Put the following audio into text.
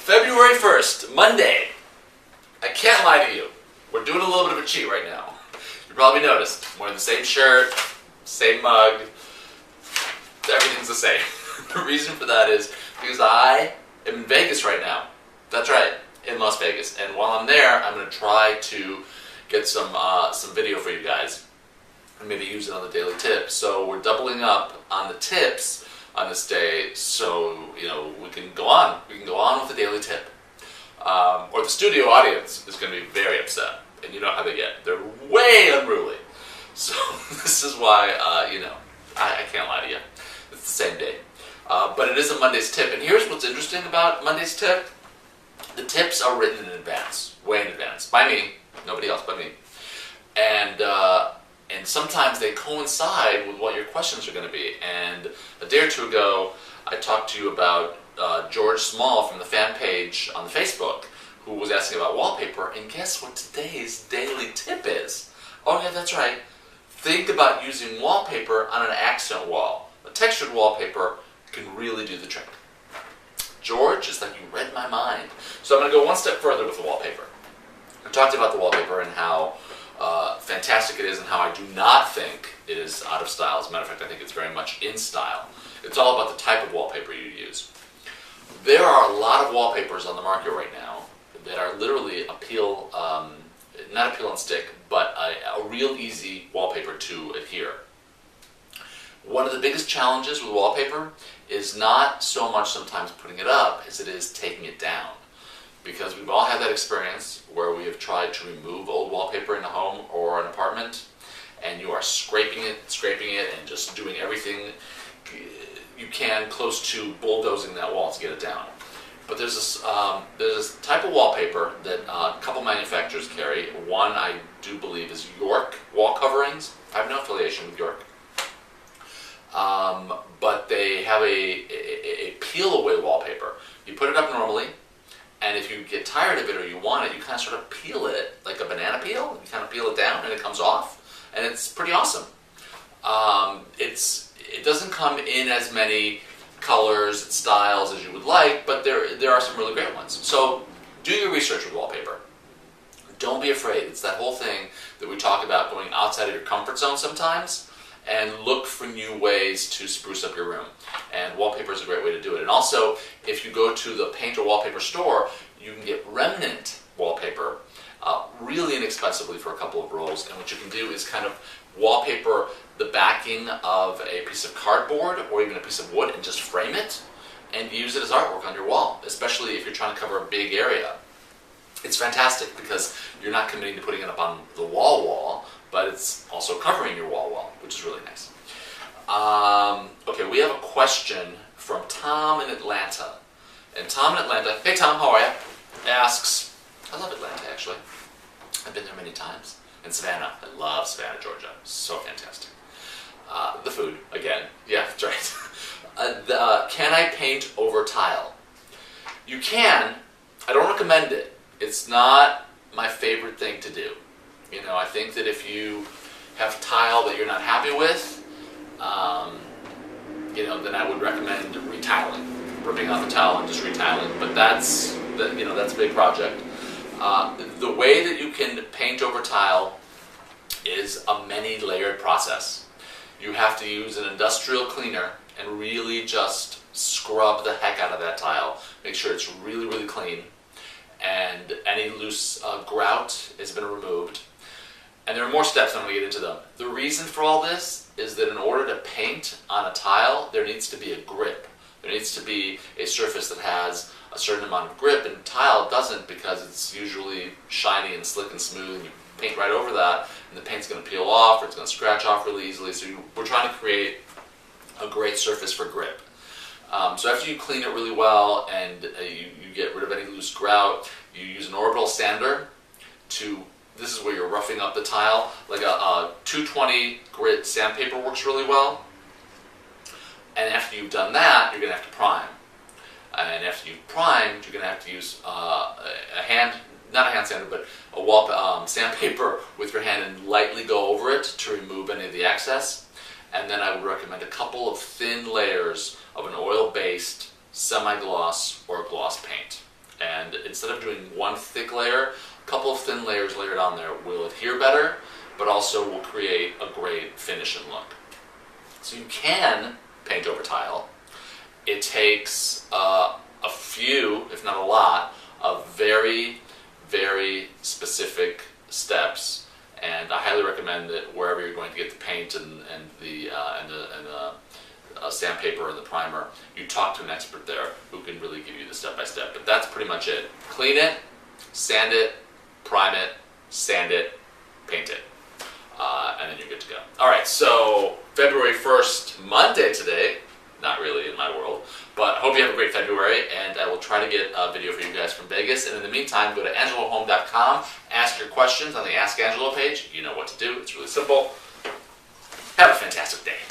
February 1st, Monday. I can't lie to you. We're doing a little bit of a cheat right now. You probably noticed. I'm wearing the same shirt, same mug. Everything's the same. The reason for that is because I am in Vegas right now. That's right, in Las Vegas. And while I'm there, I'm going to try to get some video for you guys and maybe use it on the daily tip. So we're doubling up on the tips on this day, so we can go on. We can go on with the daily tip. Or the studio audience is going to be very upset, and you know how they get. They're way unruly. So this is why I can't lie to you. It's the same day, but it is a Monday's tip. And here's what's interesting about Monday's tip: the tips are written in advance, way in advance, by me, nobody else but me, and sometimes they coincide with what your questions are going to be. And a day or two ago, I talked to you about George Small from the fan page on the Facebook, who was asking about wallpaper, and guess what today's daily tip is? Oh yeah, that's right. Think about using wallpaper on an accent wall. A textured wallpaper can really do the trick. George, it's like you read my mind. So I'm going to go one step further with the wallpaper. I talked about the wallpaper and how fantastic it is, and how I do not think it is out of style. As a matter of fact, I think it's very much in style. It's all about the type of wallpaper you use. There are a lot of wallpapers on the market right now that are literally not appeal and stick, but a real easy wallpaper to adhere. One of the biggest challenges with wallpaper is not so much sometimes putting it up as it is taking it down. Because we've all had that experience where we have tried to remove old wallpaper in a home or an apartment, and you are scraping it, and just doing everything you can close to bulldozing that wall to get it down. But there's this type of wallpaper that a couple manufacturers carry. One I do believe is York wall coverings. I have no affiliation with York. But they have a peel-away wallpaper. You put it up normally, and if you get tired of it or you want it, you kind of sort of peel it like a banana peel. You kind of peel it down and it comes off, and it's pretty awesome. It doesn't come in as many colors and styles as you would like, but there are some really great ones. So do your research with wallpaper. Don't be afraid. It's that whole thing that we talk about, going outside of your comfort zone sometimes, and look for new ways to spruce up your room. And wallpaper is a great way to do it. And also, if you go to the paint or wallpaper store, you can get remnant wallpaper really inexpensively for a couple of rolls. And what you can do is kind of wallpaper the backing of a piece of cardboard or even a piece of wood and just frame it and use it as artwork on your wall, especially if you're trying to cover a big area. It's fantastic because you're not committing to putting it up on the wall, but it's also covering your wall, which is really nice. Okay, we have a question from Tom in Atlanta. And Tom in Atlanta, hey Tom, how are you? Asks, I love Atlanta actually. I've been there many times. And Savannah, I love Savannah, Georgia. So fantastic. The food, again. Yeah, that's right. Can I paint over tile? You can. I don't recommend it. It's not my favorite thing to do. I think that if you have tile that you're not happy with, then I would recommend retiling, ripping off the tile and just retiling. But that's a big project. The way that you can paint over tile is a many-layered process. You have to use an industrial cleaner and really just scrub the heck out of that tile. Make sure it's really, really clean, and any loose grout has been removed. And there are more steps, I'm going to get into them. The reason for all this is that in order to paint on a tile, there needs to be a grip. There needs to be a surface that has a certain amount of grip, and tile doesn't, because it's usually shiny and slick and smooth, and you paint right over that, and the paint's going to peel off, or it's going to scratch off really easily. So we're trying to create a great surface for grip. So after you clean it really well and you get rid of any loose grout, you use an orbital sander to, this is where you're roughing up the tile, like a 220 grit sandpaper works really well. And after you've done that, you're going to have to prime. And after you've primed, you're going to have to use not a hand sander, but a sandpaper with your hand and lightly go over it to remove any of the excess. And then I would recommend a couple of thin layers of an oil-based semi-gloss or gloss paint. And instead of doing one thick layer, a couple of thin layers layered on there will adhere better, but also will create a great finish and look. So you can paint over tile. It takes a few, if not a lot, of very, very specific steps, and I highly recommend that wherever you're going to get the paint and the sandpaper and the primer, you talk to an expert there who can really give you the step-by-step. But that's pretty much it. Clean it, sand it, prime it, sand it, paint it, and then you're good to go. Alright, so February 1st, Monday today, not really in my world, but I hope you have a great February, and I will try to get a video for you guys from Vegas. And in the meantime, go to angelohome.com, ask your questions on the Ask Angelo page. You know what to do. It's really simple. Have a fantastic day.